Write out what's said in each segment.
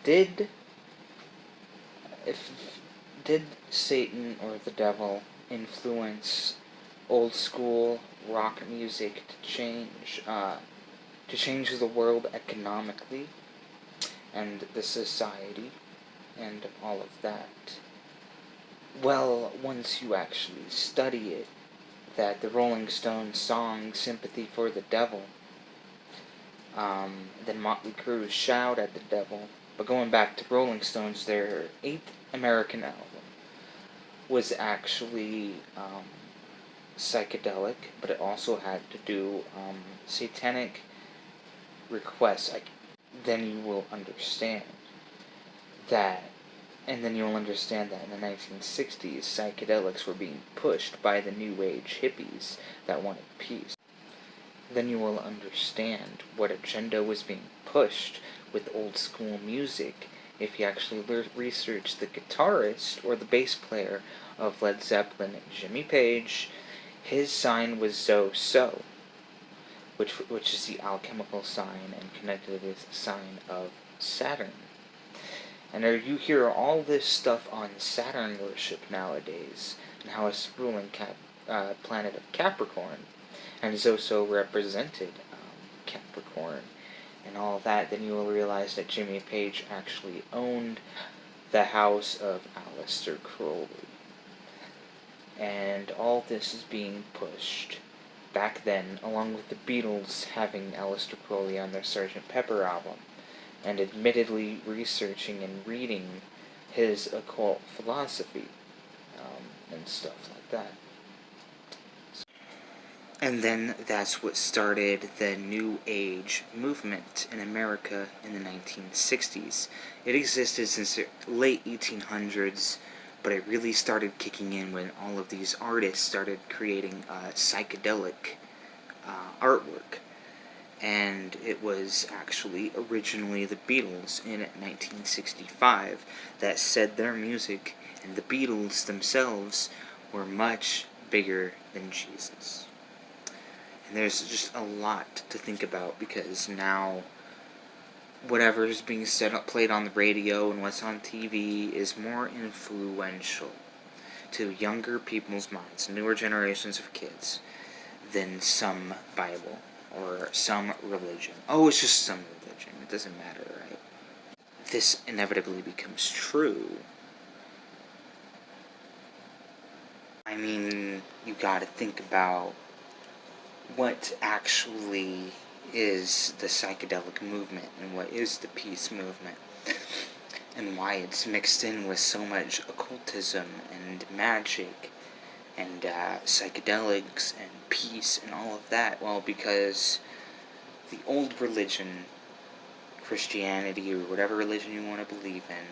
Did if did Satan or the devil influence old school rock music to change the world economically and the society and all of that? Well, once you actually study it, that the Rolling Stones song "Sympathy for the Devil," then Motley Crue's "Shout at the Devil." But going back to Rolling Stones, their 8th American album was actually psychedelic, but it also had to do satanic requests. Then you will understand that, and then you'll understand that in the 1960s, psychedelics were being pushed by the New Age hippies that wanted peace. Then you will understand what agenda was being pushed with old school music if you actually research the guitarist or the bass player of Led Zeppelin, Jimmy Page. His sign was So, which is the alchemical sign and connected with the sign of Saturn. And you hear all this stuff on Saturn worship nowadays, and how it's ruling planet of Capricorn, and Zoso represented Capricorn, and all that. Then you will realize that Jimmy Page actually owned the house of Aleister Crowley. And all this is being pushed back then, along with the Beatles having Aleister Crowley on their Sgt. Pepper album, and admittedly researching and reading his occult philosophy, and stuff like that. And then that's what started the New Age movement in America in the 1960s. It existed since the late 1800s, but it really started kicking in when all of these artists started creating psychedelic artwork. And it was actually originally the Beatles in 1965 that said their music and the Beatles themselves were much bigger than Jesus. And there's just a lot to think about, because now whatever is being played on the radio and what's on TV is more influential to younger people's minds, newer generations of kids, than some Bible or some religion. Oh, it's just some religion. It doesn't matter, right? This inevitably becomes true. I mean, you gotta think about what actually is the psychedelic movement and what is the peace movement, and why it's mixed in with so much occultism and magic and psychedelics and peace and all of that. Well, because the old religion, Christianity or whatever religion you want to believe in,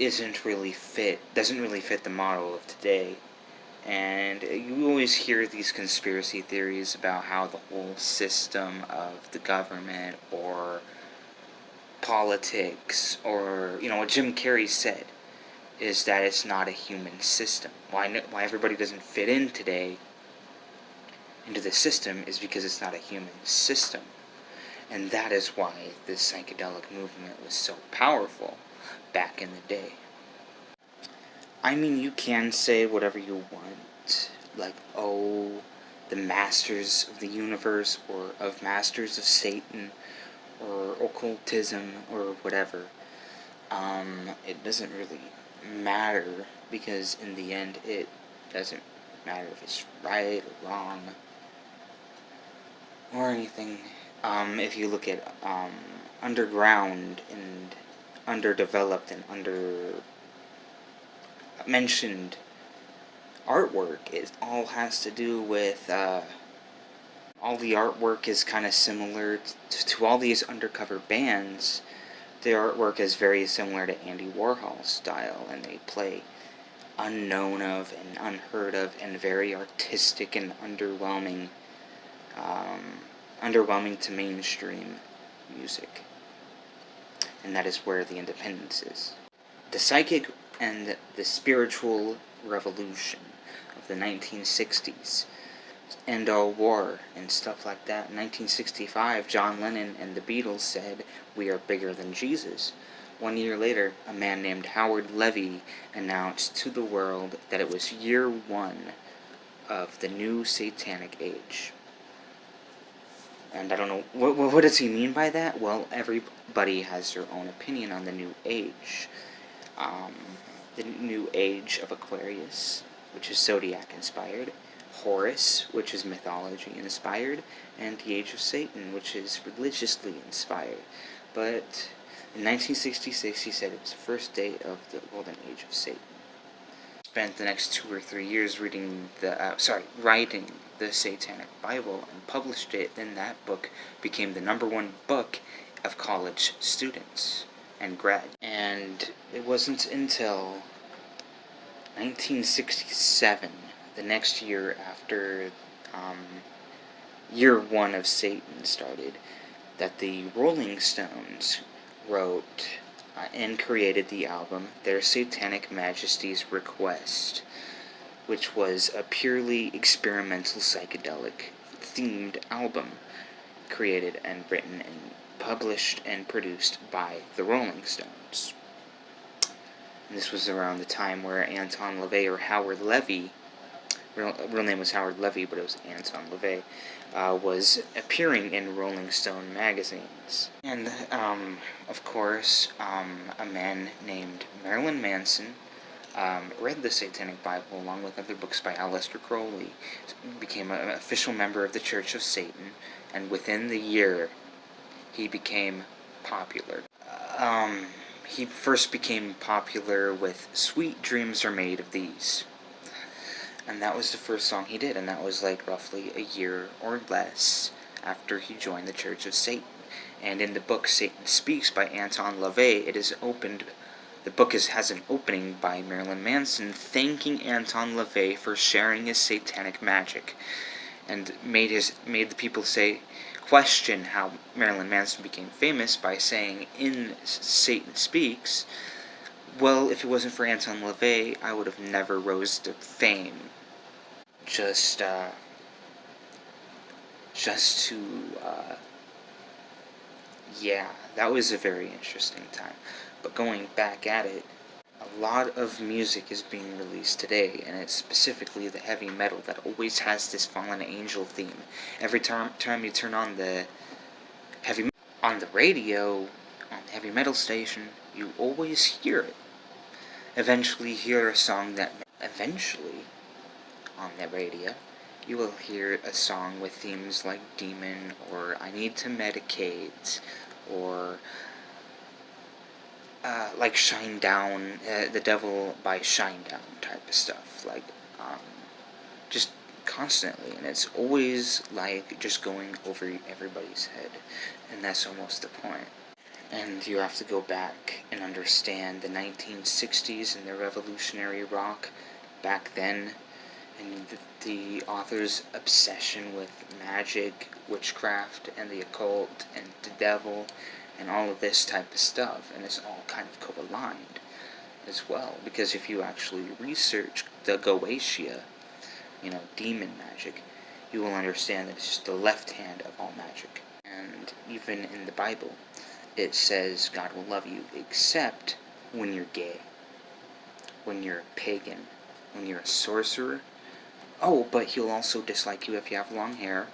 doesn't really fit the model of today. And you always hear these conspiracy theories about how the whole system of the government or politics, or, what Jim Carrey said, is that it's not a human system. Why everybody doesn't fit in today into the system is because it's not a human system. And that is why this psychedelic movement was so powerful back in the day. I mean, you can say whatever you want, like, oh, the masters of the universe, or of masters of Satan, or occultism, or whatever. It doesn't really matter, because in the end, it doesn't matter if it's right or wrong, or anything. If you look at underground and underdeveloped and mentioned artwork, it all has to do with all the artwork is kind of similar to all these undercover bands. Their artwork is very similar to Andy Warhol's style, and they play unknown of and unheard of and very artistic and underwhelming to mainstream music. And that is where the independence is. The psychic and the spiritual revolution of the 1960s, end all war and stuff like that. In 1965, John Lennon and the Beatles said, "We are bigger than Jesus." 1 year later, a man named Howard Levy announced to the world that it was year 1 of the new satanic age. And I don't know, what does he mean by that? Well, everybody has their own opinion on the new age. The new age of Aquarius, which is zodiac inspired, Horus, which is mythology inspired, and the Age of Satan, which is religiously inspired. But in 1966, he said it was the first day of the golden age of Satan. Spent the next 2 or 3 years writing the Satanic Bible and published it. Then that book became the #1 book of college students and grad. And it wasn't until 1967, the next year after year 1 of Satan started, that the Rolling Stones wrote and created the album Their Satanic Majesty's Request, which was a purely experimental psychedelic themed album created and written and published and produced by the Rolling Stones. And this was around the time where Anton LaVey, or Howard Levy, real name was Howard Levy, but it was Anton LaVey, was appearing in Rolling Stone magazines. And, of course, a man named Marilyn Manson read the Satanic Bible along with other books by Aleister Crowley, became an official member of the Church of Satan, and within the year, he became popular. He first became popular with Sweet Dreams Are Made of These. And that was the first song he did, and that was like roughly a year or less after he joined the Church of Satan. And in the book Satan Speaks by Anton LaVey, the book has an opening by Marilyn Manson thanking Anton LaVey for sharing his satanic magic, and made the people question how Marilyn Manson became famous by saying in Satan Speaks, well, if it wasn't for Anton LaVey, I would have never rose to fame. Yeah, that was a very interesting time. But going back at it, a lot of music is being released today, and it's specifically the heavy metal that always has this fallen angel theme. Every time you turn on the on the radio, on the heavy metal station, you always hear it. Eventually on the radio, you will hear a song with themes like Demon, or I Need to Medicate, or like Shine Down, The Devil by Shinedown type of stuff, like, just constantly, and it's always like just going over everybody's head, and that's almost the point. And you have to go back and understand the 1960s and the revolutionary rock back then, and the author's obsession with magic, witchcraft, and the occult, and the devil, and all of this type of stuff, and it's all kind of co-aligned as well, because if you actually research the Goetia, demon magic, you will understand that it's just the left hand of all magic. And even in the Bible, it says God will love you, except when you're gay, when you're a pagan, when you're a sorcerer. Oh, but he'll also dislike you if you have long hair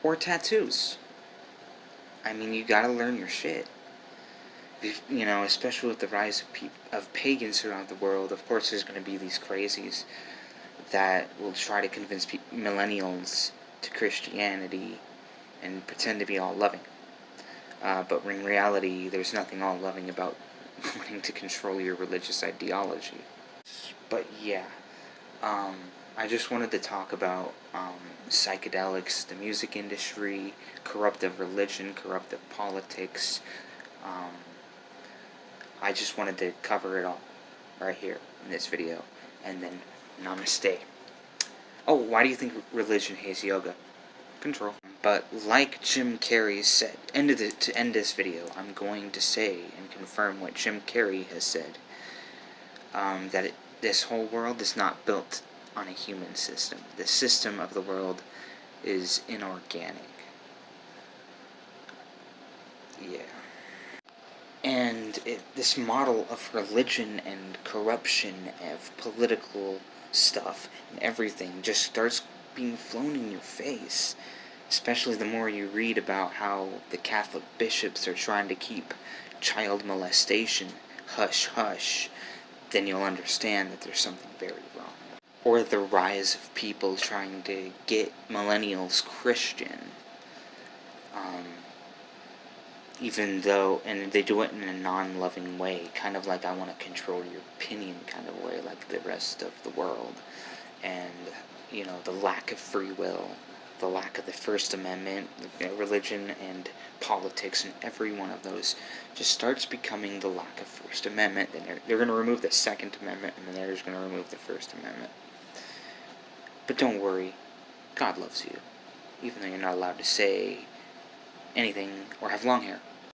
or tattoos. I mean, you gotta learn your shit. Especially with the rise of pagans around the world, of course there's going to be these crazies that will try to convince millennials to Christianity and pretend to be all loving. But in reality, there's nothing all loving about wanting to control your religious ideology. But yeah, I just wanted to talk about psychedelics, the music industry, corruptive religion, corruptive politics. I just wanted to cover it all right here in this video. And then, namaste. Oh, why do you think religion hates yoga? Control. But like Jim Carrey said, to end this video, I'm going to say and confirm what Jim Carrey has said, that this whole world is not built on a human system. The system of the world is inorganic. Yeah. And And this model of religion and corruption, of political stuff and everything, just starts being flown in your face. Especially the more you read about how the Catholic bishops are trying to keep child molestation hush hush, then you'll understand that there's something very wrong. Or the rise of people trying to get millennials Christian. Even though, and they do it in a non-loving way, kind of like I want to control your opinion kind of way, like the rest of the world. And, the lack of free will, the lack of the First Amendment, religion and politics, and every one of those just starts becoming the lack of First Amendment. Then they're going to remove the Second Amendment, and then they're just going to remove the First Amendment. But don't worry, God loves you, even though you're not allowed to say anything or have long hair.